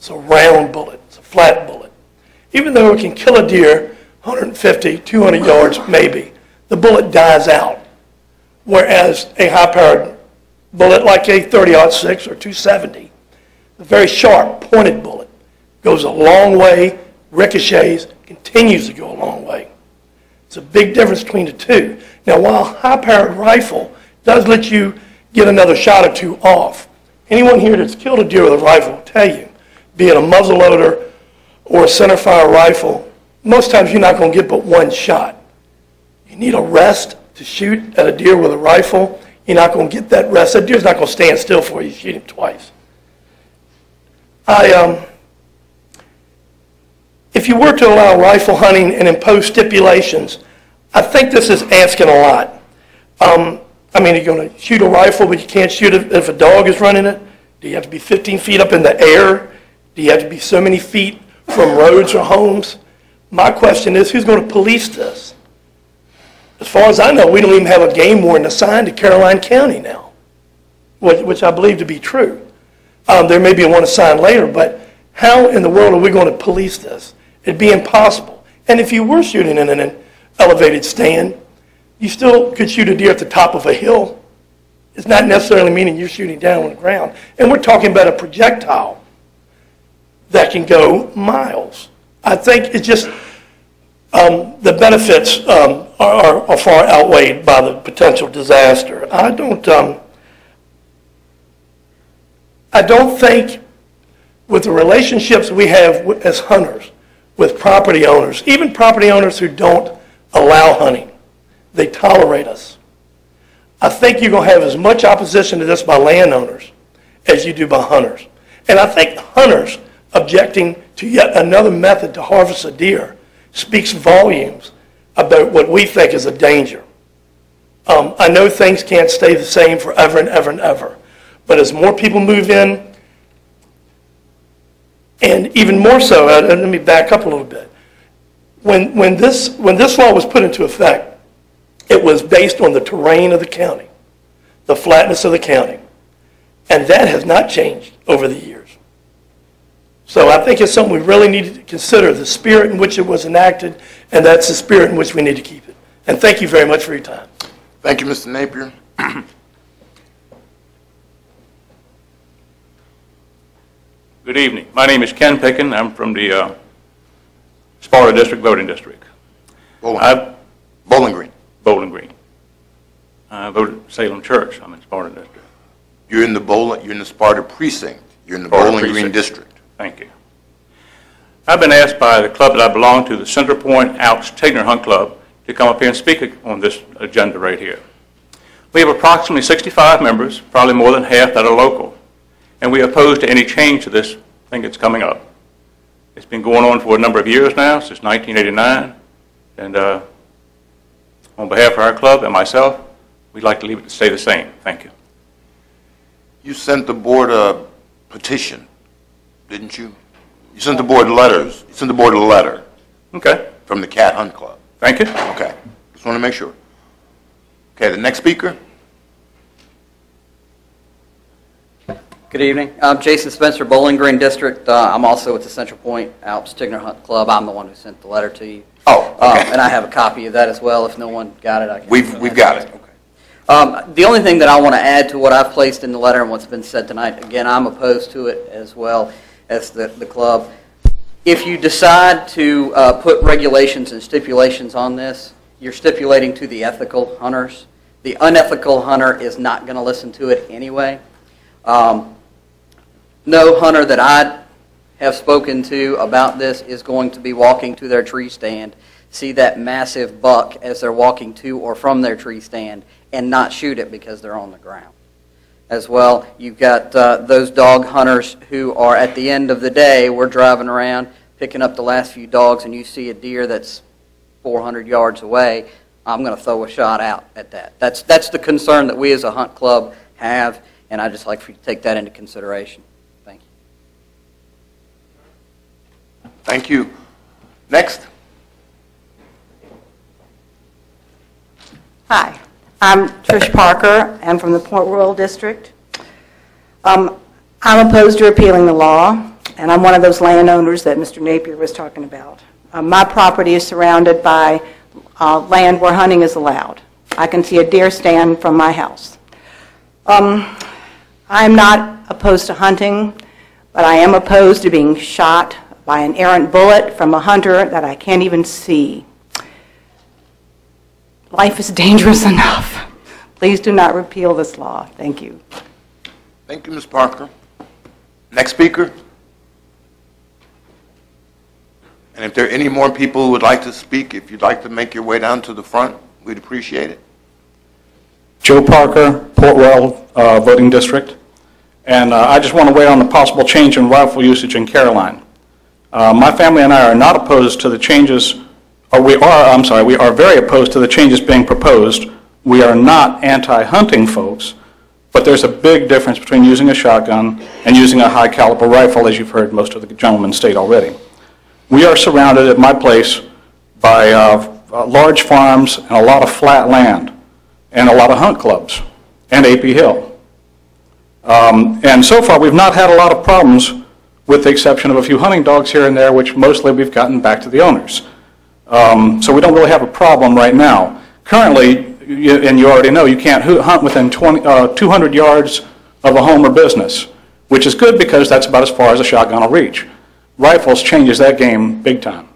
It's a round bullet. It's a flat bullet. Even though it can kill a deer 150, 200 yards maybe, the bullet dies out. Whereas a high-powered bullet like a 30-06 or 270, a very sharp, pointed bullet, goes a long way, ricochets, continues to go a long way. It's a big difference between the two. Now, while a high-powered rifle does let you get another shot or two off, anyone here that's killed a deer with a rifle will tell you, be it a muzzleloader or a centerfire rifle, most times you're not going to get but one shot. You need a rest to shoot at a deer with a rifle. You're not going to get that rest. That deer's not going to stand still for you. You shoot him twice. If you were to allow rifle hunting and impose stipulations, I think this is asking a lot. I mean, you're going to shoot a rifle, but you can't shoot it if a dog is running it? Do you have to be 15 feet up in the air? Do you have to be so many feet from roads or homes? My question is, who's going to police this? As far as I know, we don't even have a game warden assigned to Caroline County now, which I believe to be true. There may be one assigned later, but how in the world are we going to police this? It'd be impossible. And if you were shooting in an elevated stand, you still could shoot a deer at the top of a hill. It's not necessarily meaning you're shooting down on the ground. And we're talking about a projectile that can go miles. I think it's just the benefits are far outweighed by the potential disaster. I don't think with the relationships we have as hunters with property owners, even property owners who don't allow hunting, they tolerate us. I think you're going to have as much opposition to this by landowners as you do by hunters. And I think hunters objecting to yet another method to harvest a deer speaks volumes about what we think is a danger. I know things can't stay the same forever and ever and ever, but as more people move in, and even more so, let me back up a little bit. When this law was put into effect, it was based on the terrain of the county, the flatness of the county, and that has not changed over the years. So I think it's something we really need to consider, the spirit in which it was enacted, and that's the spirit in which we need to keep it. And thank you very much for your time. Thank you, Mr. Napier. Good evening. My name is Ken Pickin. I'm from the Sparta District Voting District. Bowling Green. Bowling Green. I voted at Salem Church. I'm in Sparta District. You're in the Sparta precinct. You're in the Bowling Green District. Thank you. I've been asked by the club that I belong to, the Center Point Alps Tigner Hunt Club, to come up here and speak on this agenda right here. We have approximately 65 members, probably more than half that are local, and we are opposed to any change to this thing that's coming up. It's been going on for a number of years now, since 1989, and on behalf of our club and myself, we'd like to leave it to stay the same. Thank you. You sent the board a petition, didn't you? You sent the board letters. You sent the board a letter. Okay. From the Cat Hunt Club. Thank you. Okay. Just want to make sure. Okay, the next speaker. Good evening. I'm Jason Spencer, Bowling Green District. I'm also with the Central Point Alps Tigner Hunt Club. I'm the one who sent the letter to you. Oh, okay. And I have a copy of that as well. If no one got it, I can. We've got it. Okay. The only thing that I want to add to what I've placed in the letter and what's been said tonight, again, I'm opposed to it as well as the club. If you decide to put regulations and stipulations on this, you're stipulating to the ethical hunters. The unethical hunter is not going to listen to it anyway. No hunter that I have spoken to about this is going to be walking to their tree stand, see that massive buck as they're walking to or from their tree stand, and not shoot it because they're on the ground. As well, you've got those dog hunters who are, at the end of the day, we're driving around picking up the last few dogs, and you see a deer that's 400 yards away, I'm going to throw a shot out at that. That's the concern that we as a hunt club have, and I'd just like for you to take that into consideration. Thank you. Thank you. Next. Hi, I'm Trish Parker. I'm from the Port Royal District. I'm opposed to repealing the law. and I'm one of those landowners that Mr. Napier was talking about. My property is surrounded by land where hunting is allowed. I can see a deer stand from my house. I'm not opposed to hunting, but I am opposed to being shot by an errant bullet from a hunter that I can't even see. Life is dangerous enough. Please do not repeal this law. Thank you. Thank you, Ms. Parker. Next speaker. And if there are any more people who would like to speak, if you'd like to make your way down to the front, we'd appreciate it. Joe Parker, Port Royal voting district. And I just want to weigh on the possible change in rifle usage in Caroline. My family and I are not opposed to the changes, or we are very opposed to the changes being proposed. We are not anti-hunting folks, but there's a big difference between using a shotgun and using a high caliber rifle, as you've heard most of the gentlemen state already. We are surrounded at my place by large farms and a lot of flat land and a lot of hunt clubs and AP Hill. And so far we've not had a lot of problems, with the exception of a few hunting dogs here and there, which mostly we've gotten back to the owners. So we don't really have a problem right now. Currently, and you already know, you can't hunt within 200 yards of a home or business, which is good because that's about as far as a shotgun will reach. Rifles changes that game big time.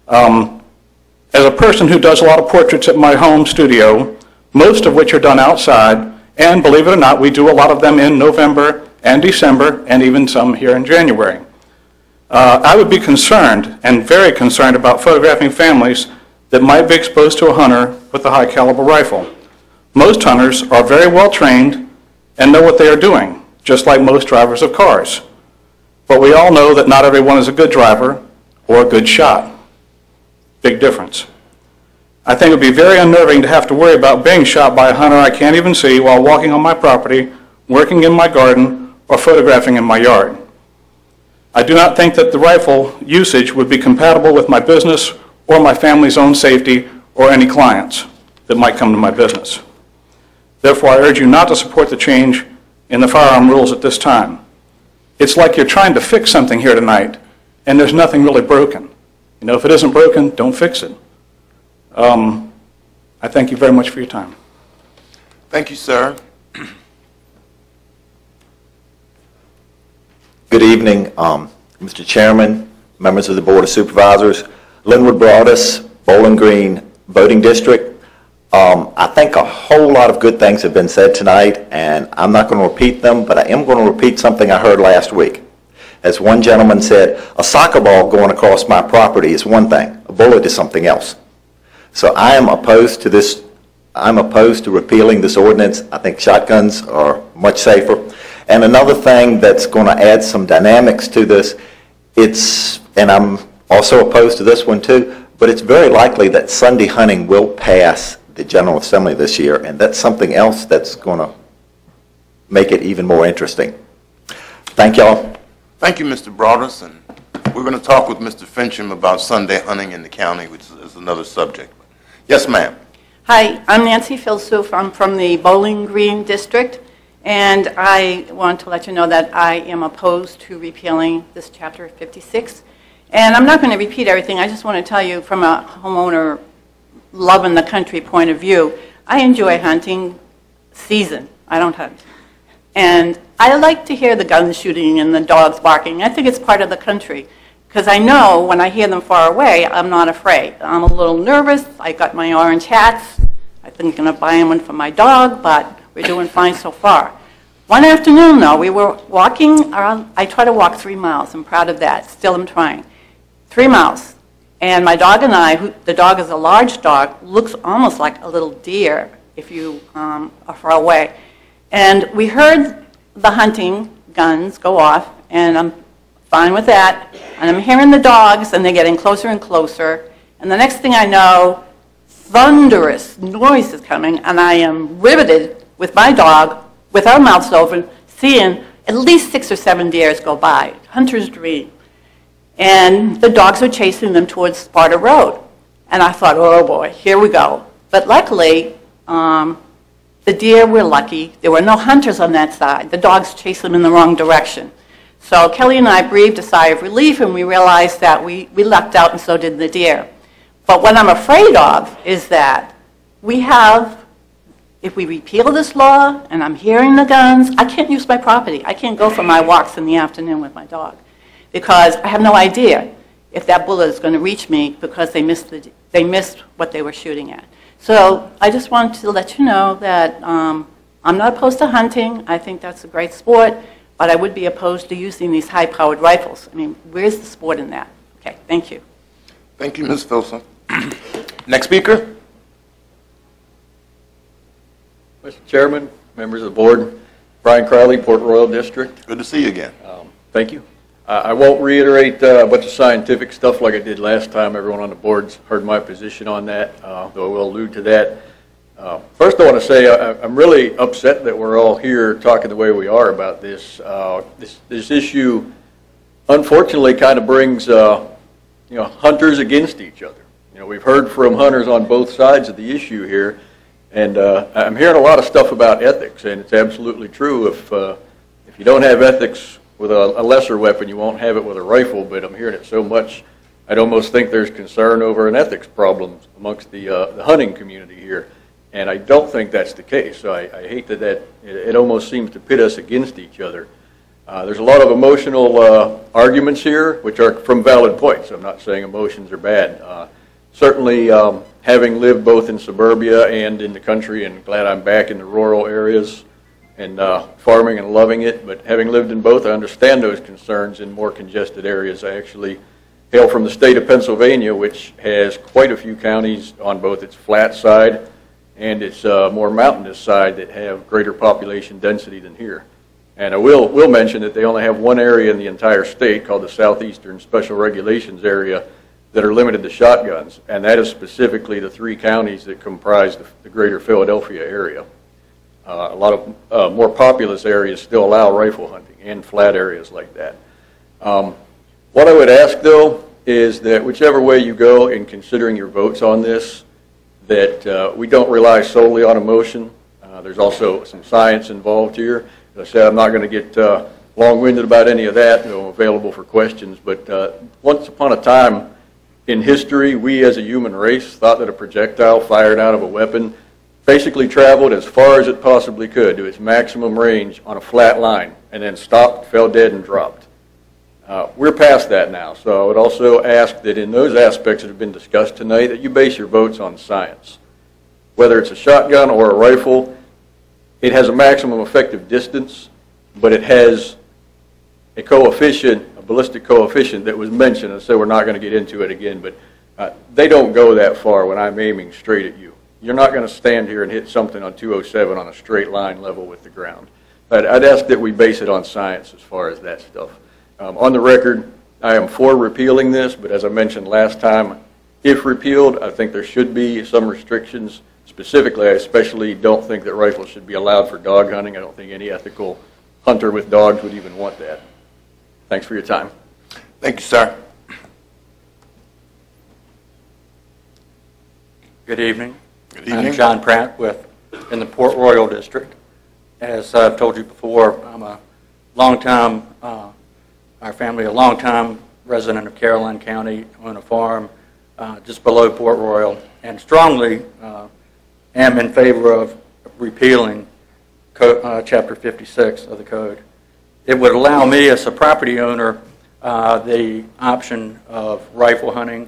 As a person who does a lot of portraits at my home studio, most of which are done outside, and believe it or not, we do a lot of them in November and December, and even some here in January. I would be concerned, and very concerned, about photographing families that might be exposed to a hunter with a high caliber rifle. Most hunters are very well trained and know what they are doing, just like most drivers of cars. But we all know that not everyone is a good driver or a good shot. Big difference. I think it would be very unnerving to have to worry about being shot by a hunter I can't even see while walking on my property, working in my garden, or photographing in my yard. I do not think that the rifle usage would be compatible with my business or my family's own safety or any clients that might come to my business. Therefore, I urge you not to support the change in the firearm rules at this time. It's like you're trying to fix something here tonight, and there's nothing really broken. You know, if it isn't broken, don't fix it. I thank you very much for your time. Thank you, sir. Good evening, Mr. Chairman, members of the Board of Supervisors, Linwood Broadus, Bowling Green Voting District. I think a whole lot of good things have been said tonight, and I'm not going to repeat them, but I am going to repeat something I heard last week. As one gentleman said, a soccer ball going across my property is one thing, a bullet is something else. So I am opposed to this. I'm opposed to repealing this ordinance. I think shotguns are much safer. And another thing that's going to add some dynamics to this, and I'm also opposed to this one too, but it's very likely that Sunday hunting will pass the General Assembly this year, and that's something else that's going to make it even more interesting. Thank y'all. Thank you, Mr. Broadus, and we're going to talk with Mr. Fincham about Sunday hunting in the county, which is another subject. Yes, ma'am. Hi, I'm Nancy Philsoof. I'm from the Bowling Green District, and I want to let you know that I am opposed to repealing this Chapter 56. And I'm not going to repeat everything. I just want to tell you from a homeowner loving the country point of view, I enjoy hunting season. I don't hunt. And I like to hear the guns shooting and the dogs barking. I think it's part of the country. Because I know when I hear them far away, I'm not afraid. I'm a little nervous. I got my orange hats. I think I'm going to buy one for my dog, but we're doing fine so far. One afternoon, though, we were walking around. I try to walk 3 miles. I'm proud of that. Still I'm trying. 3 miles. And my dog and I, the dog is a large dog, looks almost like a little deer if you are far away. And we heard the hunting guns go off, and I'm fine with that. And I'm hearing the dogs, and they're getting closer and closer. And the next thing I know, thunderous noise is coming, and I am riveted with my dog, with our mouths open, seeing at least 6 or 7 deers go by. Hunter's dream. And the dogs were chasing them towards Sparta Road. And I thought, oh boy, here we go. But luckily, the deer were lucky. There were no hunters on that side. The dogs chased them in the wrong direction. So Kelly and I breathed a sigh of relief, and we realized that we lucked out, and so did the deer. But what I'm afraid of is that we have, if we repeal this law, and I'm hearing the guns, I can't use my property. I can't go for my walks in the afternoon with my dog, because I have no idea if that bullet is going to reach me because they missed what they were shooting at. So I just wanted to let you know that I'm not opposed to hunting. I think that's a great sport, but I would be opposed to using these high-powered rifles. I mean, where's the sport in that? Okay, thank you. Thank you, Ms. Filson. Next speaker? Mr. Chairman, members of the board, Brian Crowley, Port Royal District. Good to see you again. Thank you. I won't reiterate a bunch of scientific stuff like I did last time. Everyone on the board's heard my position on that, though I will allude to that. First, I want to say I'm really upset that we're all here talking the way we are about this. This issue, unfortunately, kind of brings hunters against each other. We've heard from hunters on both sides of the issue here, and I'm hearing a lot of stuff about ethics, and it's absolutely true. If you don't have ethics with a lesser weapon, you won't have it with a rifle, but I'm hearing it so much, I'd almost think there's concern over an ethics problem amongst the hunting community here, and I don't think that's the case. So I hate that it almost seems to pit us against each other. There's a lot of emotional arguments here, which are from valid points. I'm not saying emotions are bad. Certainly, having lived both in suburbia and in the country, and glad I'm back in the rural areas, and farming and loving it, but having lived in both, I understand those concerns in more congested areas. I actually hail from the state of Pennsylvania, which has quite a few counties on both its flat side and its more mountainous side that have greater population density than here. And I will mention that they only have one area in the entire state called the Southeastern Special Regulations Area that are limited to shotguns, and that is specifically the 3 counties that comprise the greater Philadelphia area. A lot of more populous areas still allow rifle hunting, and flat areas like that. What I would ask, though, is that whichever way you go in considering your votes on this, that we don't rely solely on emotion. There's also some science involved here. As I said, I'm not going to get long-winded about any of that. I'm available for questions. But once upon a time in history, we as a human race thought that a projectile fired out of a weapon basically traveled as far as it possibly could to its maximum range on a flat line, and then stopped, fell dead, and dropped. We're past that now, so I would also ask that in those aspects that have been discussed tonight, that you base your votes on science. Whether it's a shotgun or a rifle, it has a maximum effective distance, but it has a coefficient, a ballistic coefficient that was mentioned, and so we're not going to get into it again, but they don't go that far when I'm aiming straight at you. You're not going to stand here and hit something on 207 on a straight line level with the ground. But I'd ask that we base it on science as far as that stuff. On the record, I am for repealing this, but as I mentioned last time, if repealed, I think there should be some restrictions. Specifically, I especially don't think that rifles should be allowed for dog hunting. I don't think any ethical hunter with dogs would even want that. Thanks for your time. Thank you, sir. Good evening. Good evening. I'm John Pratt in the Port Royal District. As I've told you before, I'm a long-time, our family, a long-time resident of Caroline County, on a farm just below Port Royal, and strongly am in favor of repealing Chapter 56 of the Code. It would allow me as a property owner the option of rifle hunting,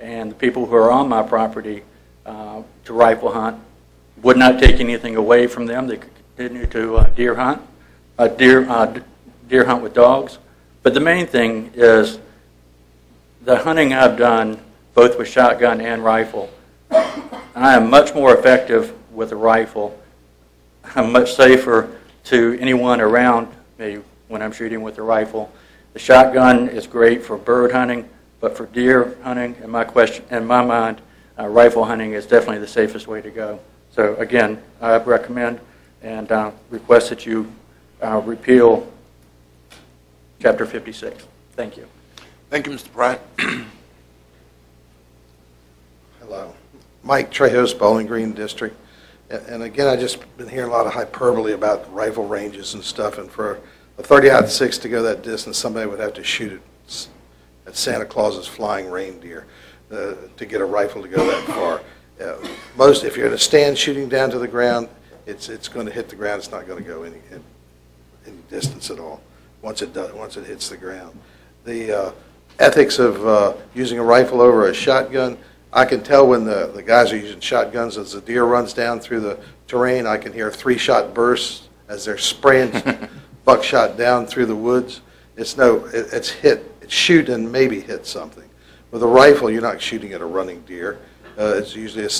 and the people who are on my property to rifle hunt. Would not take anything away from them. They could continue to deer hunt with dogs. But the main thing is the hunting I've done, both with shotgun and rifle, I am much more effective with a rifle. I'm much safer to anyone around me when I'm shooting with a rifle. The shotgun is great for bird hunting, but for deer hunting, in my mind, rifle hunting is definitely the safest way to go. So again, I recommend and request that you repeal Chapter 56. Thank you. Thank you, Mr. Pratt. Hello. Mike Trejos, Bowling Green District. And again, I just been hearing a lot of hyperbole about rifle ranges and stuff, and for a 30-06 to go that distance, somebody would have to shoot it at Santa Claus's flying reindeer to get a rifle to go that far. Most, if you're in a stand shooting down to the ground, it's going to hit the ground. It's not going to go any distance at all once it hits the ground. The ethics of using a rifle over a shotgun, I can tell when the guys are using shotguns as the deer runs down through the terrain. I can hear 3-shot bursts as they're spraying buckshot down through the woods. It's shoot and maybe hit something. With a rifle, you're not shooting at a running deer. It's usually a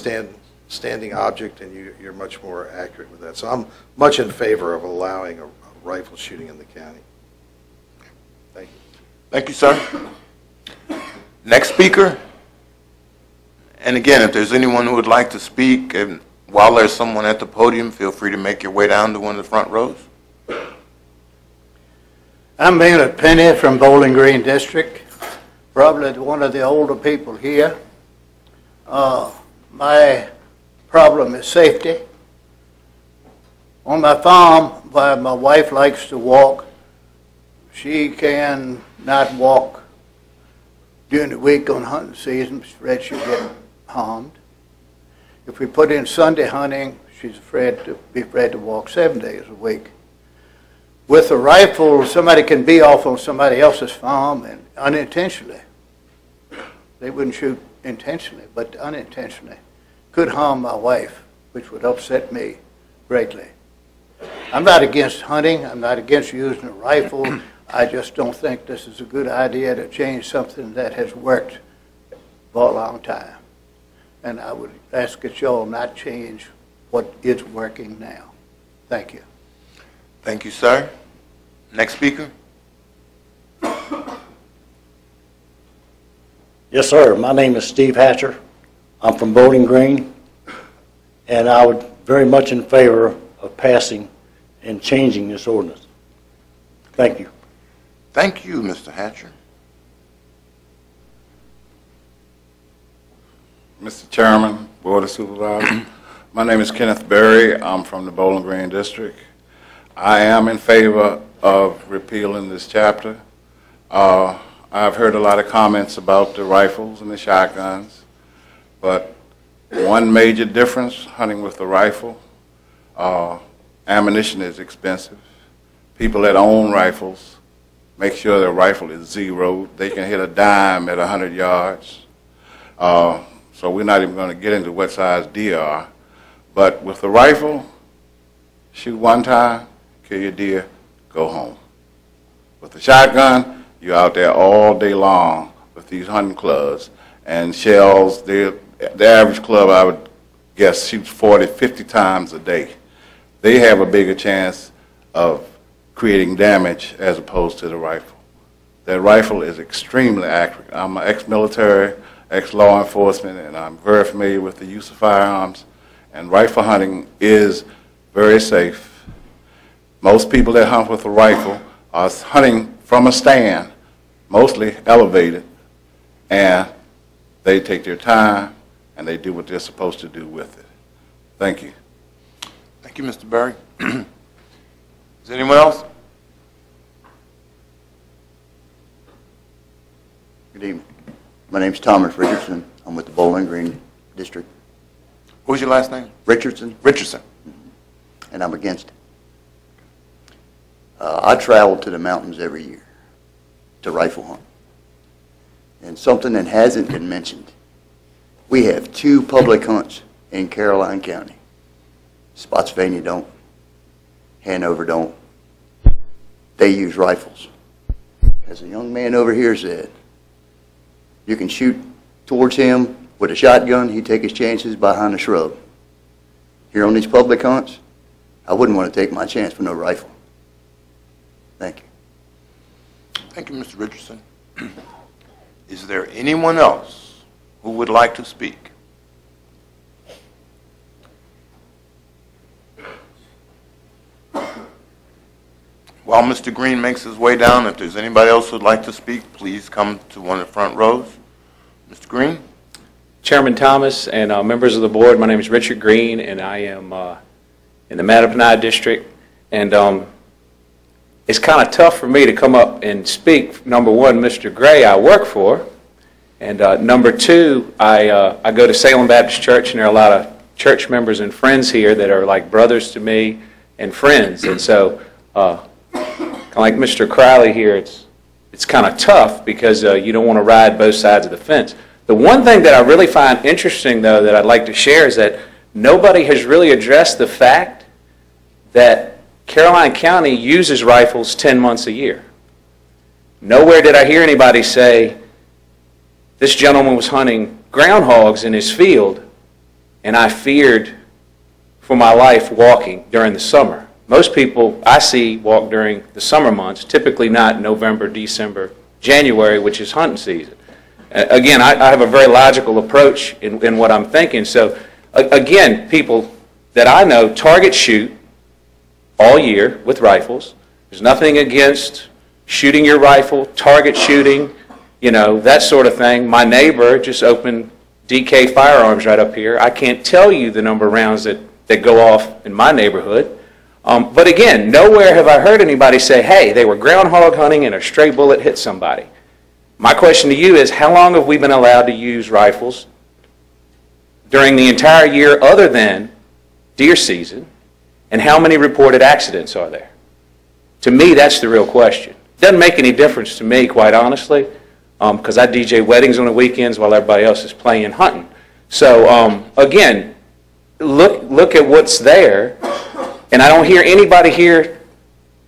standing object, and you're much more accurate with that. So I'm much in favor of allowing a rifle shooting in the county. Thank you. Thank you, sir. Next speaker. And again, if there's anyone who would like to speak, and while there's someone at the podium, feel free to make your way down to one of the front rows. I'm Maynard Penny from Bowling Green District, probably one of the older people here. My problem is safety. On my farm, where my wife likes to walk, she can not walk during the week on hunting season. She's afraid she'll get harmed. If we put in Sunday hunting, she's afraid to walk 7 days a week. With a rifle, somebody can be off on somebody else's farm and unintentionally. They wouldn't shoot intentionally, but unintentionally could harm my wife, which would upset me greatly. I'm not against hunting. I'm not against using a rifle. I just don't think this is a good idea to change something that has worked for a long time. And I would ask that y'all not change what is working now. Thank you. Thank you, sir. Next speaker. Yes, sir. My name is Steve Hatcher. I'm from Bowling Green, and I would very much in favor of passing and changing this ordinance. Thank you. Thank you, Mr. Hatcher. Mr. Chairman, Board of Supervisors, my name is Kenneth Berry. I'm from the Bowling Green District. I am in favor of repealing this chapter. I've heard a lot of comments about the rifles and the shotguns, but one major difference hunting with the rifle, ammunition is expensive. People that own rifles make sure their rifle is zeroed. They can hit a dime at 100 yards. So we're not even going to get into what size deer are. But with the rifle, shoot one time, kill your deer, go home. With the shotgun, you're out there all day long with these hunting clubs and shells. The average club, I would guess, shoots 40, 50 times a day. They have a bigger chance of creating damage as opposed to the rifle. That rifle is extremely accurate. I'm an ex-military, ex-law enforcement, and I'm very familiar with the use of firearms. And rifle hunting is very safe. Most people that hunt with a rifle are hunting from a stand, mostly elevated, and they take their time and they do what they're supposed to do with it. Thank you. Thank you, Mr. Berry. Is there anyone else? Good evening. My name's Thomas Richardson. I'm with the Bowling Green District. What was your last name? Richardson. Richardson. And I'm against it. I travel to the mountains every year to rifle hunt. And something that hasn't been mentioned, we have 2 public hunts in Caroline County. Spotsylvania don't. Hanover don't. They use rifles. As a young man over here said, you can shoot towards him with a shotgun, he'd take his chances behind a shrub. Here on these public hunts, I wouldn't want to take my chance with no rifle. Thank you. Thank you, Mr. Richardson. Is there anyone else who would like to speak? While Mr. Green makes his way down, if there's anybody else who would like to speak, please come to one of the front rows. Mr. Green? Chairman Thomas and members of the board, my name is Richard Green, and I am in the Mattaponi District. And it's kind of tough for me to come up and speak. Number one, Mr. Gray, I work for. And number two, I go to Salem Baptist Church, and there are a lot of church members and friends here that are like brothers to me and friends. And so, kind of like Mr. Crowley here, it's kind of tough because you don't want to ride both sides of the fence. The one thing that I really find interesting, though, that I'd like to share is that nobody has really addressed the fact that Caroline County uses rifles 10 months a year. Nowhere did I hear anybody say, this gentleman was hunting groundhogs in his field, and I feared for my life walking during the summer. Most people I see walk during the summer months, typically not November, December, January, which is hunting season. Again, I have a very logical approach in what I'm thinking. So, again, people that I know target shoot all year with rifles. There's nothing against shooting your rifle, target shooting, you know, that sort of thing. My neighbor just opened DK Firearms right up here. I can't tell you the number of rounds that go off in my neighborhood. But again, nowhere have I heard anybody say, hey, they were groundhog hunting and a stray bullet hit somebody. My question to you is, how long have we been allowed to use rifles during the entire year other than deer season, and how many reported accidents are there? To me, that's the real question. It doesn't make any difference to me, quite honestly, because I DJ weddings on the weekends while everybody else is playing and hunting. So, again, look at what's there. And I don't hear anybody here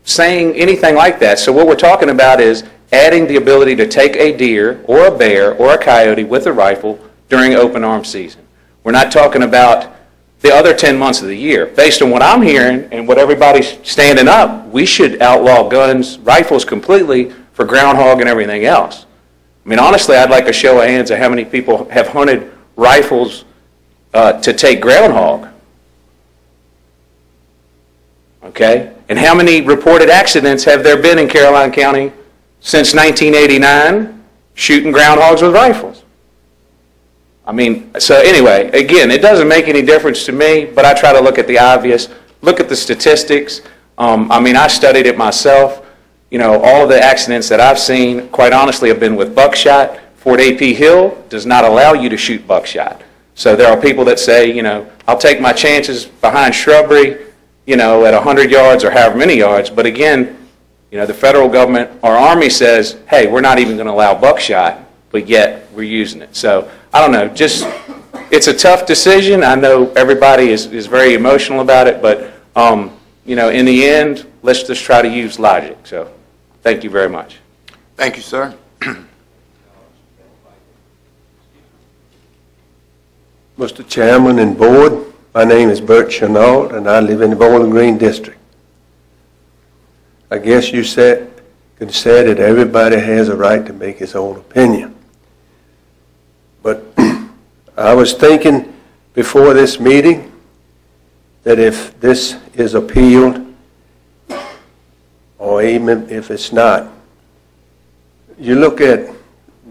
saying anything like that. So what we're talking about is adding the ability to take a deer or a bear or a coyote with a rifle during open arms season. We're not talking about the other 10 months of the year. Based on what I'm hearing and what everybody's standing up, we should outlaw guns, rifles completely for groundhog and everything else. I mean, honestly, I'd like a show of hands of how many people have hunted rifles to take groundhog. Okay? And how many reported accidents have there been in Caroline County since 1989 shooting groundhogs with rifles? I mean, so anyway, again, it doesn't make any difference to me, but I try to look at the obvious, look at the statistics. I mean, I studied it myself. You know, all of the accidents that I've seen, quite honestly, have been with buckshot. Fort A.P. Hill does not allow you to shoot buckshot. So there are people that say, you know, I'll take my chances behind shrubbery, you know, at 100 yards or however many yards. But again, you know, the federal government, our Army says, hey, we're not even going to allow buckshot, but yet we're using it. So I don't know, just, it's a tough decision. I know everybody is very emotional about it, but, you know, in the end, let's just try to use logic. So thank you very much. Thank you, sir. Mr. Chairman and Board, my name is Bert Chenault, and I live in the Bowling Green District. I guess you could say that everybody has a right to make his own opinion. But I was thinking before this meeting that if this is appealed, or even if it's not, you look at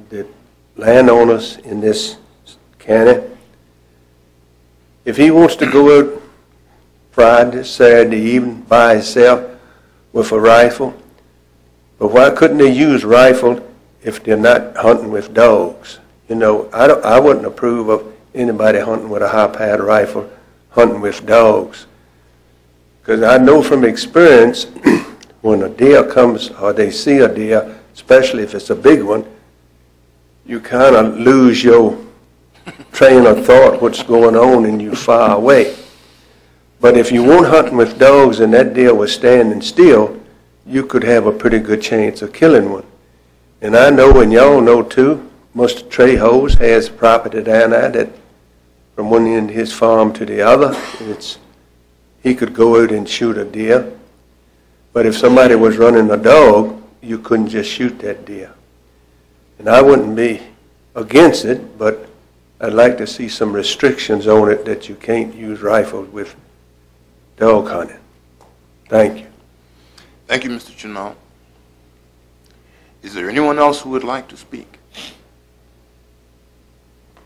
the landowners in this county. If he wants to go out Friday, Saturday evening by himself with a rifle, but why couldn't they use rifle if they're not hunting with dogs? You know, I wouldn't approve of anybody hunting with a high-powered rifle, hunting with dogs. Because I know from experience, when a deer comes or they see a deer, especially if it's a big one, you kind of lose your train of thought, what's going on, and you far away. But if you weren't hunting with dogs and that deer was standing still, you could have a pretty good chance of killing one. And I know, and y'all know too, Mr. Trejo's has property down there that from one end of his farm to the other, he could go out and shoot a deer. But if somebody was running a dog, you couldn't just shoot that deer. And I wouldn't be against it, but I'd like to see some restrictions on it that you can't use rifles with dog hunting. Thank you. Thank you, Mr. Chenault. Is there anyone else who would like to speak?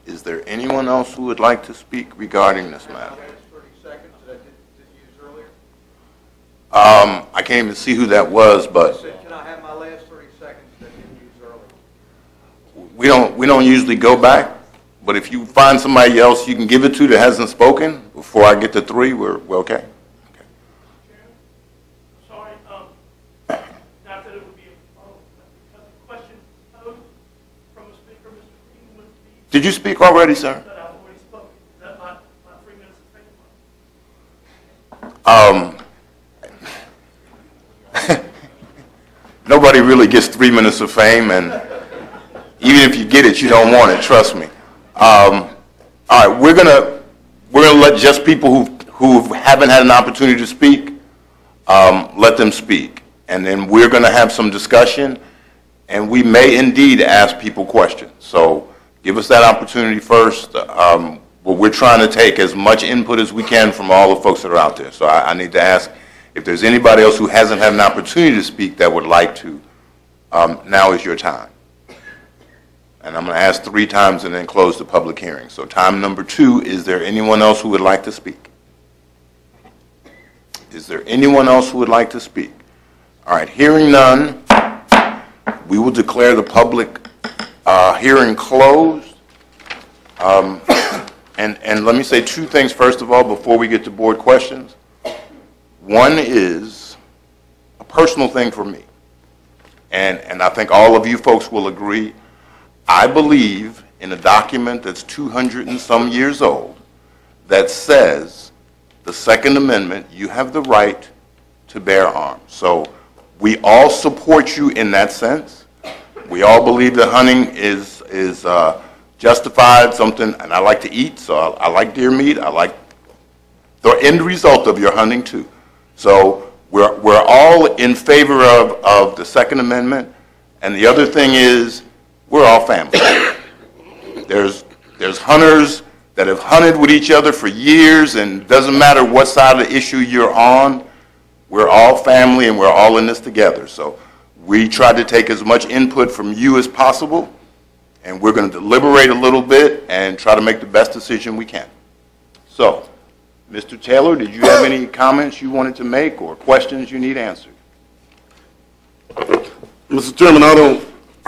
Is there anyone else who would like to speak regarding this matter? I can't even see who that was, but Can I have my last 30 seconds that you used earlier? we don't usually go back. But if you find somebody else you can give it to that hasn't spoken before I get to 3, we're okay. Sorry, not that it would be because the question posed from the speaker, Mr. Green, would be Did you speak already, sir? that I've already spoken. Is that my 3 minutes of fame? Nobody really gets 3 minutes of fame, and even if you get it, you don't want it. Trust me. All right, we're gonna let just people who haven't had an opportunity to speak let them speak, and then we're gonna have some discussion, and we may indeed ask people questions. So give us that opportunity first. But we're trying to take as much input as we can from all the folks that are out there. So I need to ask if there's anybody else who hasn't had an opportunity to speak that would like to. Now is your time. And I'm going to ask 3 times and then close the public hearing. So time number 2, is there anyone else who would like to speak? Is there anyone else who would like to speak? All right, hearing none, we will declare the public hearing closed. And let me say 2 things first of all before we get to board questions. One is a personal thing for me. And I think all of you folks will agree. I believe in a document that's 200 and some years old that says the Second Amendment, you have the right to bear arms. So we all support you in that sense. We all believe that hunting is justified, something, and I like to eat, so I like deer meat. I like the end result of your hunting too. So we're all in favor of the Second Amendment. And the other thing is, we're all family. There's hunters that have hunted with each other for years, and it doesn't matter what side of the issue you're on, we're all family and we're all in this together. So we try to take as much input from you as possible, and we're going to deliberate a little bit and try to make the best decision we can. So, Mr. Taylor, did you have any comments you wanted to make or questions you need answered? Mr. Chairman, I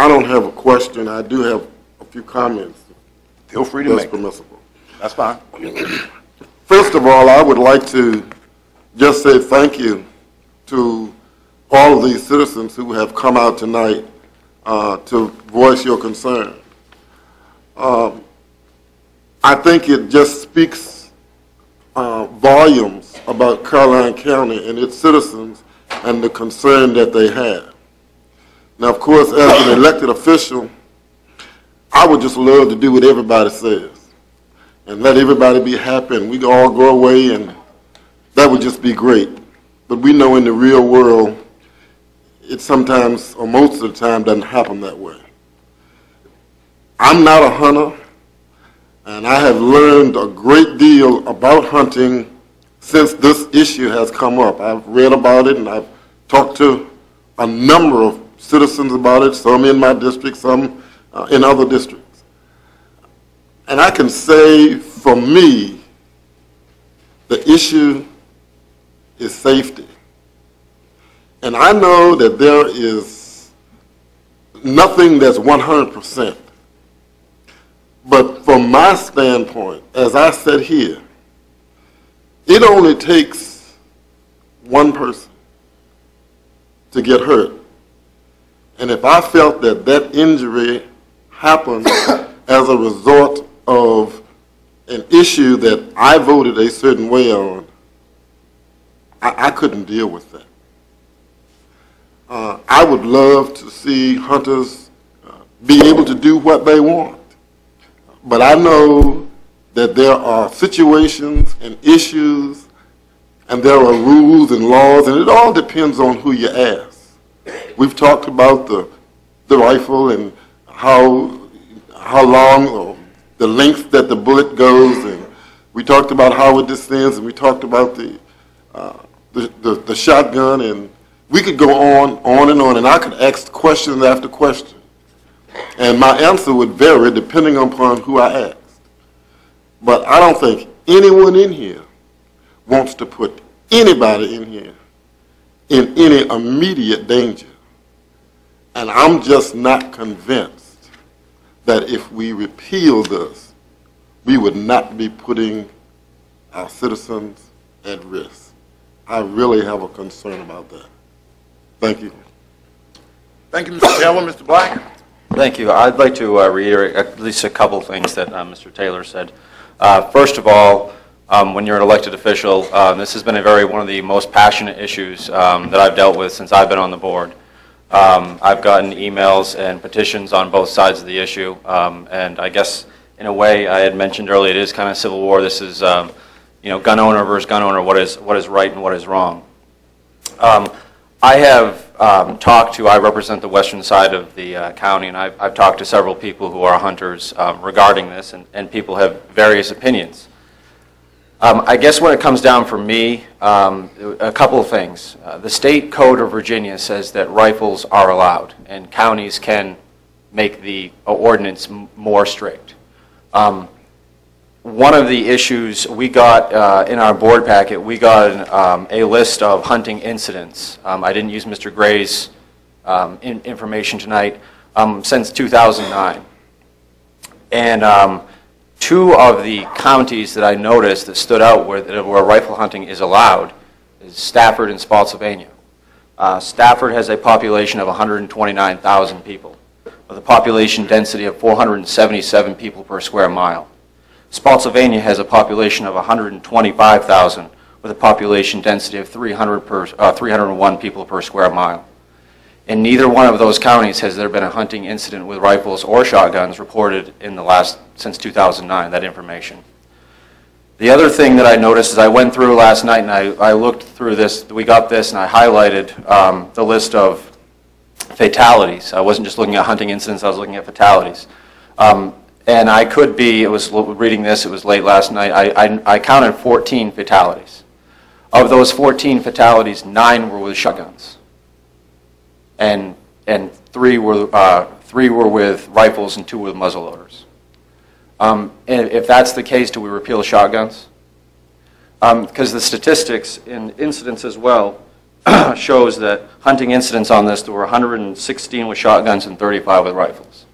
don't have a question. I do have a few comments. Feel free to That's make permissible. That's fine. First of all, I would like to just say thank you to all of these citizens who have come out tonight to voice your concern. I think it just speaks volumes about Caroline County and its citizens and the concern that they have. Now, of course, as an elected official, I would just love to do what everybody says and let everybody be happy and we can all go away, and that would just be great. But we know in the real world, it sometimes, or most of the time, doesn't happen that way. I'm not a hunter, and I have learned a great deal about hunting since this issue has come up. I've read about it, and I've talked to a number of citizens about it, some in my district, some in other districts. And I can say, for me, the issue is safety. And I know that there is nothing that's 100%. But from my standpoint, as I sit here, it only takes one person to get hurt. And if I felt that that injury happened as a result of an issue that I voted a certain way on, I couldn't deal with that. I would love to see hunters be able to do what they want. But I know that there are situations and issues, and there are rules and laws, and it all depends on who you ask. We've talked about the rifle and how long, or the length that the bullet goes, and we talked about how it descends, and we talked about the shotgun, and we could go on and on, and I could ask question after question. And my answer would vary depending upon who I asked. But I don't think anyone in here wants to put anybody in here in any immediate danger. And I'm just not convinced that if we repeal this, we would not be putting our citizens at risk. I really have a concern about that. Thank you. Thank you, Mr. Taylor. Mr. Black? Thank you. I'd like to reiterate at least a couple things that Mr. Taylor said. First of all, when you're an elected official, this has been one of the most passionate issues that I've dealt with since I've been on the board. I've gotten emails and petitions on both sides of the issue, and I guess in a way I had mentioned earlier, it is kind of civil war. This is gun owner versus gun owner, what is right and what is wrong. I have I represent the western side of the county, and I've talked to several people who are hunters regarding this, and people have various opinions. I guess when it comes down for me, a couple of things. The state code of Virginia says that rifles are allowed, and counties can make the ordinance more strict. One of the issues we got in our board packet, we got a list of hunting incidents. I didn't use Mr. Gray's information tonight since 2009. And two of the counties that I noticed that stood out where rifle hunting is allowed is Stafford and Spotsylvania. Stafford has a population of 129,000 people, with a population density of 477 people per square mile. Spotsylvania has a population of 125,000 with a population density of 301 people per square mile. In neither one of those counties has there been a hunting incident with rifles or shotguns reported in since 2009, that information. The other thing that I noticed is I went through last night and I looked through this, we got this, and I highlighted the list of fatalities. I wasn't just looking at hunting incidents, I was looking at fatalities. And I could be, reading this, it was late last night, I counted 14 fatalities. Of those 14 fatalities, 9 were with shotguns. And 3 were with rifles and 2 with muzzleloaders. And if that's the case, do we repeal shotguns? Because the statistics in incidents as well shows that hunting incidents on this, there were 116 with shotguns and 35 with rifles.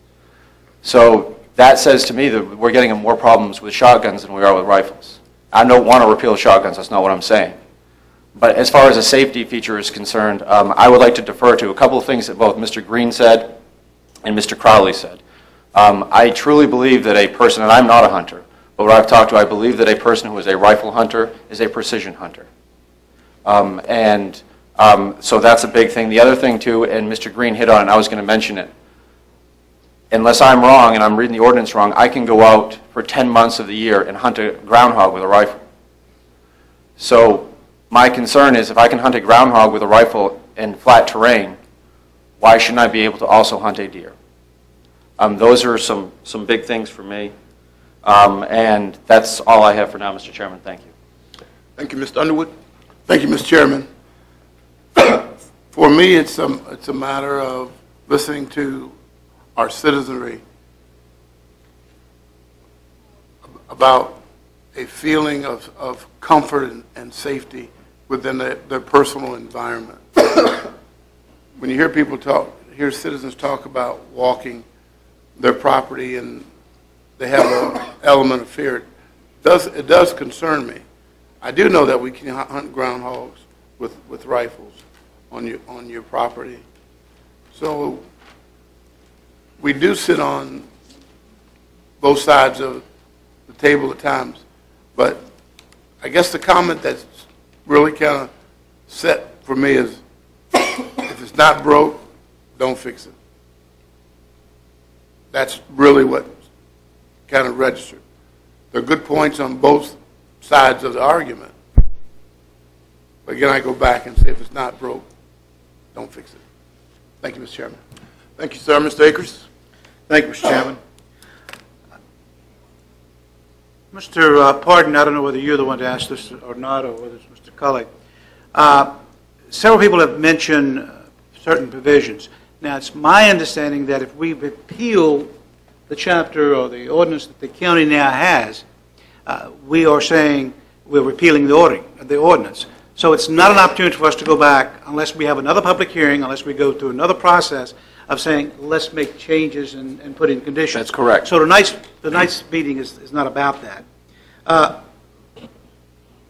So that says to me that we're getting more problems with shotguns than we are with rifles. I don't want to repeal shotguns, that's not what I'm saying. But as far as a safety feature is concerned, I would like to defer to a couple of things that both Mr. Green said and Mr. Crowley said. I truly believe that a person, and I'm not a hunter, but what I've talked to, I believe that a person who is a rifle hunter is a precision hunter. So that's a big thing. The other thing too, and Mr. Green hit on it, and I was going to mention it, unless I'm wrong and I'm reading the ordinance wrong, I can go out for 10 months of the year and hunt a groundhog with a rifle. So my concern is if I can hunt a groundhog with a rifle in flat terrain, why shouldn't I be able to also hunt a deer? Those are some big things for me. And that's all I have for now, Mr. Chairman. Thank you. Thank you, Mr. Underwood. Thank you, Mr. Chairman. For me, it's a matter of listening to our citizenry about a feeling of comfort and safety within their personal environment. When you hear people hear citizens talk about walking their property and they have an element of fear, it does concern me. I do know that we can hunt groundhogs with rifles on your property. So we do sit on both sides of the table at times, but I guess the comment that's really kind of set for me is, if it's not broke, don't fix it. That's really what kind of registered. There are good points on both sides of the argument. But again, I go back and say, if it's not broke, don't fix it. Thank you, Mr. Chairman. Thank you, sir. Mr. Akers. Thank you, Mr. Chairman. Mr. Pardon, I don't know whether you're the one to ask this or not, or whether it's Mr. Cully. Several people have mentioned certain provisions. Now, it's my understanding that if we repeal the chapter or the ordinance that the county now has, we are saying we're repealing the ordinance. So it's not an opportunity for us to go back unless we have another public hearing, unless we go through another process of saying, let's make changes and put in conditions. That's correct. So tonight's meeting is not about that. And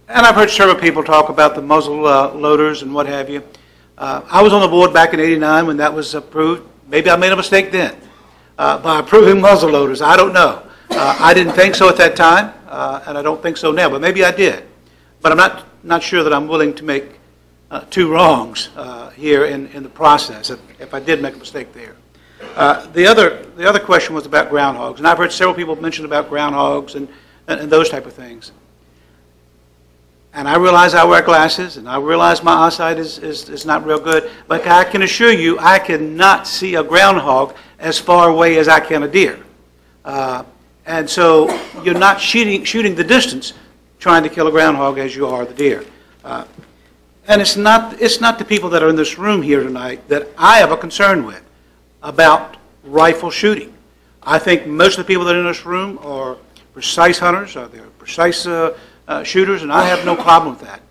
I've heard several people talk about the muzzle loaders and what have you. I was on the board back in '89 when that was approved. Maybe I made a mistake then by approving muzzle loaders. I don't know. I didn't think so at that time, and I don't think so now, but maybe I did. But I'm not sure that I'm willing to make two wrongs here in the process, if I did make a mistake there. The other question was about groundhogs, and I've heard several people mention about groundhogs and those type of things. And I realize I wear glasses, and I realize my eyesight is not real good, but I can assure you I cannot see a groundhog as far away as I can a deer. And so you're not shooting the distance trying to kill a groundhog as you are the deer. And it's not the people that are in this room here tonight that I have a concern with about rifle shooting. I think most of the people that are in this room are precise hunters, or they're precise shooters, and I have no problem with that.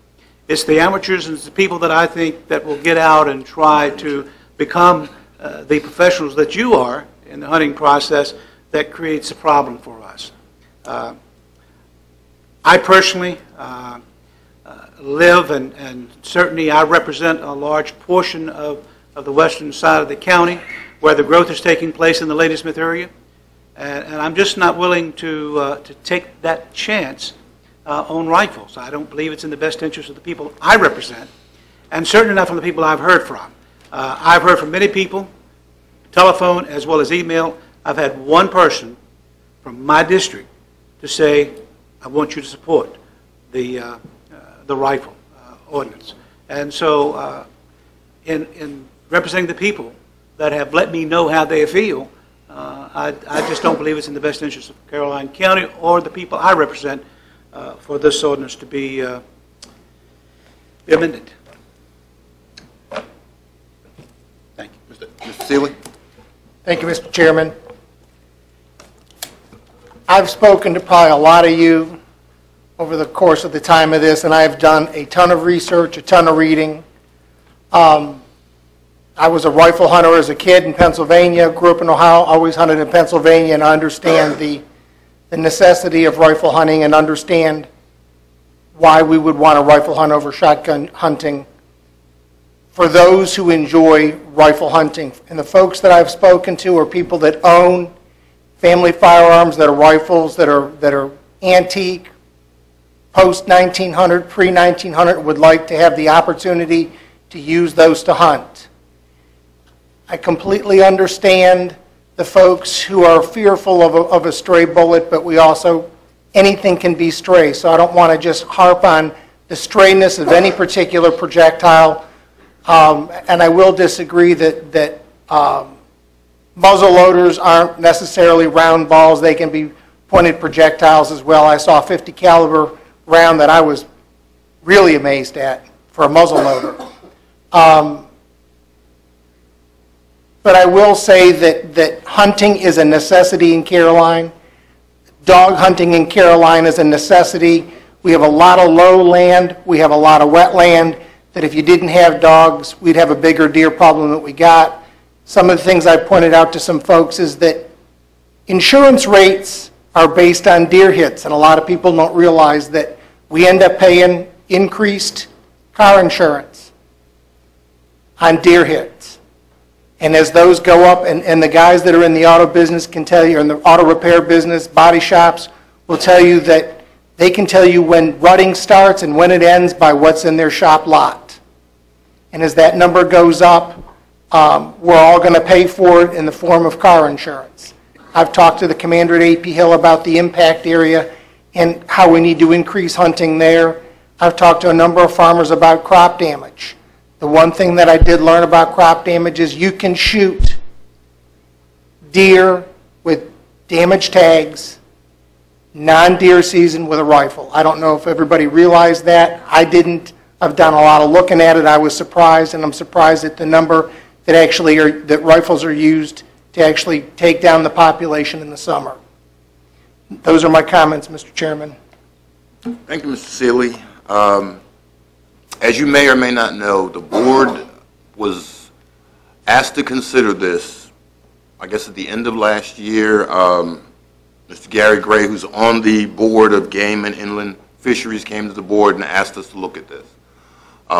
It's the amateurs and it's the people that I think that will get out and try to become the professionals that you are in the hunting process that creates a problem for us. I personally live, and certainly I represent a large portion of the western side of the county where the growth is taking place in the Ladysmith area, and I'm just not willing to take that chance on rifles. I don't believe it's in the best interest of the people I represent, and certainly not from the people I've heard from. I've heard from many people, telephone as well as email. I've had one person from my district to say, I want you to support the rifle ordinance. And so in representing the people that have let me know how they feel, I just don't believe it's in the best interest of Caroline County or the people I represent for this ordinance to be amended. Thank you. Mr. Seeley? Thank you, Mr. Chairman. I've spoken to probably a lot of you over the course of the time of this, and I've done a ton of research, a ton of reading. I was a rifle hunter as a kid in Pennsylvania, grew up in Ohio, always hunted in Pennsylvania, and I understand the necessity of rifle hunting and understand why we would want to rifle hunt over shotgun hunting for those who enjoy rifle hunting. And the folks that I've spoken to are people that own family firearms that are rifles that are antique, post-1900, pre-1900, would like to have the opportunity to use those to hunt. I completely understand the folks who are fearful of a stray bullet, but we also, anything can be stray, so I don't want to just harp on the strayness of any particular projectile. And I will disagree that muzzle loaders aren't necessarily round balls. They can be pointed projectiles as well. I saw a 50 caliber round that I was really amazed at for a muzzle loader. But I will say that hunting is a necessity in Caroline. Dog hunting in Caroline is a necessity. We have a lot of low land. We have a lot of wetland that if you didn't have dogs, we'd have a bigger deer problem that we got. Some of the things I pointed out to some folks is that insurance rates are based on deer hits, and a lot of people don't realize that we end up paying increased car insurance on deer hits. And as those go up, and the guys that are in the auto business can tell you, or in the auto repair business, body shops, will tell you that they can tell you when rutting starts and when it ends by what's in their shop lot. And as that number goes up, we're all going to pay for it in the form of car insurance. I've talked to the commander at AP Hill about the impact area and how we need to increase hunting there. I've talked to a number of farmers about crop damage. The one thing that I did learn about crop damage is you can shoot deer with damage tags, non-deer season, with a rifle. I don't know if everybody realized that. I didn't. I've done a lot of looking at it. I was surprised, and I'm surprised at the number that rifles are used to actually take down the population in the summer. Those are my comments, Mr. Chairman. Thank you, Mr. Seeley. As you may or may not know, the board was asked to consider this, I guess at the end of last year. Mr. Gary Gray, who's on the board of Game and Inland Fisheries, came to the board and asked us to look at this.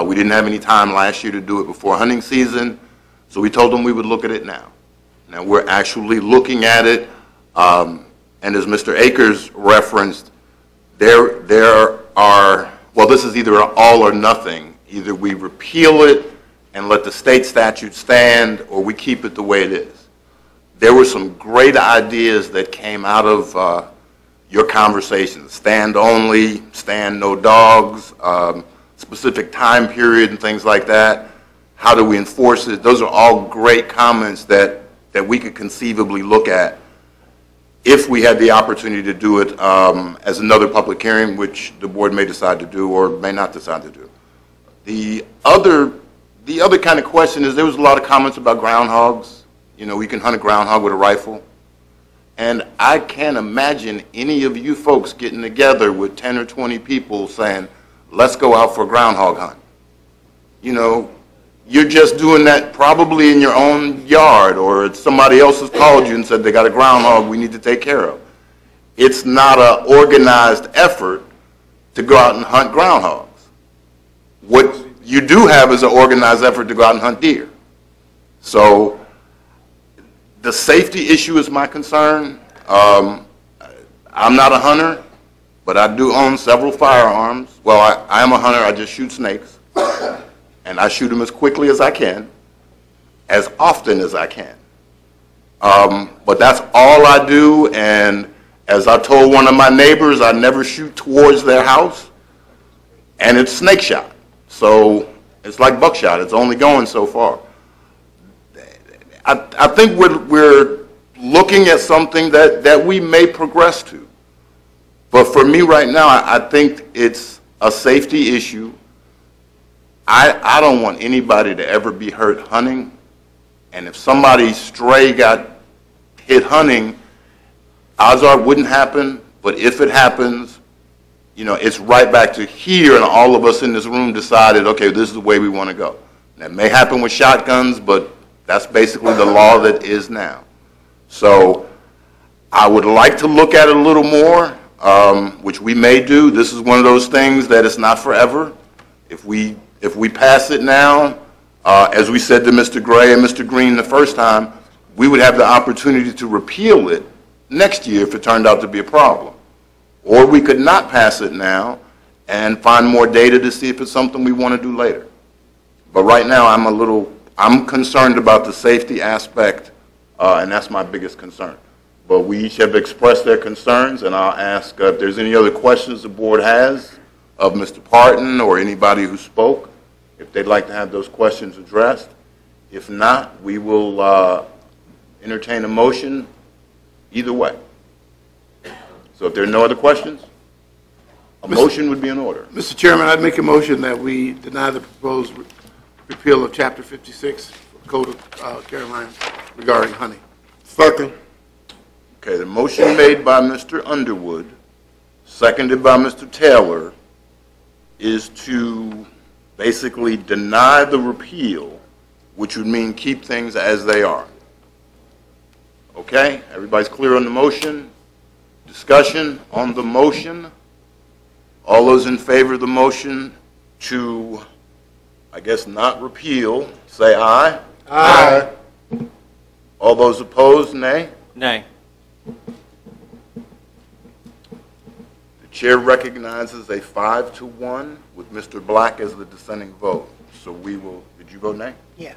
We didn't have any time last year to do it before hunting season, so we told them we would look at it now. Now we're actually looking at it, and as Mr. Akers referenced, there are, well, this is either an all or nothing. Either we repeal it and let the state statute stand, or we keep it the way it is. There were some great ideas that came out of your conversations. Stand only, stand no dogs, specific time period and things like that. How do we enforce it? Those are all great comments that we could conceivably look at if we had the opportunity to do it as another public hearing, which the board may decide to do or may not decide to do. The other kind of question is, there was a lot of comments about groundhogs. You know, we can hunt a groundhog with a rifle. And I can't imagine any of you folks getting together with 10 or 20 people saying, let's go out for a groundhog hunt. You know, you're just doing that probably in your own yard, or somebody else has called you and said they got a groundhog we need to take care of. It's not an organized effort to go out and hunt groundhogs. What you do have is an organized effort to go out and hunt deer. So the safety issue is my concern. I'm not a hunter, but I do own several firearms. Well, I am a hunter, I just shoot snakes. And I shoot them as quickly as I can, as often as I can. But that's all I do, and as I told one of my neighbors, I never shoot towards their house, and it's snake shot. So it's like buckshot, it's only going so far. I think we're looking at something that we may progress to. But for me right now, I think it's a safety issue. I don't want anybody to ever be hurt hunting. And if somebody's stray got hit hunting, odds are it wouldn't happen. But if it happens, you know, it's right back to here, and all of us in this room decided, okay, this is the way we want to go. That may happen with shotguns, but that's basically the law that is now. So I would like to look at it a little more, which we may do. This is one of those things that it's not forever. If we pass it now, as we said to Mr. Gray and Mr. Green the first time, we would have the opportunity to repeal it next year if it turned out to be a problem. Or we could not pass it now and find more data to see if it's something we want to do later. But right now, I'm concerned about the safety aspect, and that's my biggest concern. But we each have expressed their concerns, and I'll ask if there's any other questions the board has of Mr. Parton or anybody who spoke, if they'd like to have those questions addressed. If not, we will entertain a motion either way. So if there are no other questions, a motion would be in order. Mr. Chairman, I'd make a motion that we deny the proposed repeal of Chapter 56 Code of Carolina regarding hunting. Second. Okay, the motion made by Mr. Underwood, seconded by Mr. Taylor, is to basically deny the repeal, which would mean keep things as they are. Okay, everybody's clear on the motion? Discussion on the motion? All those in favor of the motion to, I guess, not repeal, say aye. Aye. All those opposed, nay? Nay. The chair recognizes a 5-1 with Mr. Black as the dissenting vote. So we will, did you vote nay? Yeah.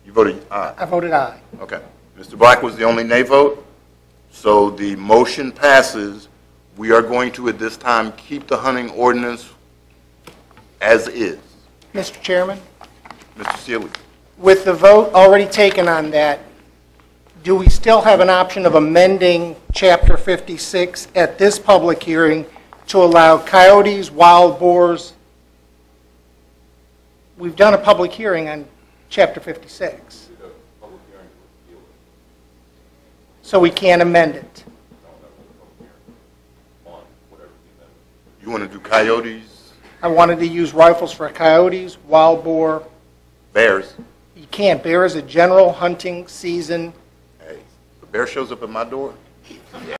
You voted aye? I voted aye. Okay. Mr. Black was the only nay vote. So the motion passes. We are going to, at this time, keep the hunting ordinance as is. Mr. Chairman, Mr. Sealy. with the vote already taken on that, do we still have an option of amending Chapter 56 at this public hearing to allow coyotes, wild boars? We've done a public hearing on Chapter 56. So we can't amend it. You want to do coyotes? I wanted to use rifles for coyotes, wild boar. Bears. You can't. Bear is a general hunting season. Hey, the bear shows up at my door.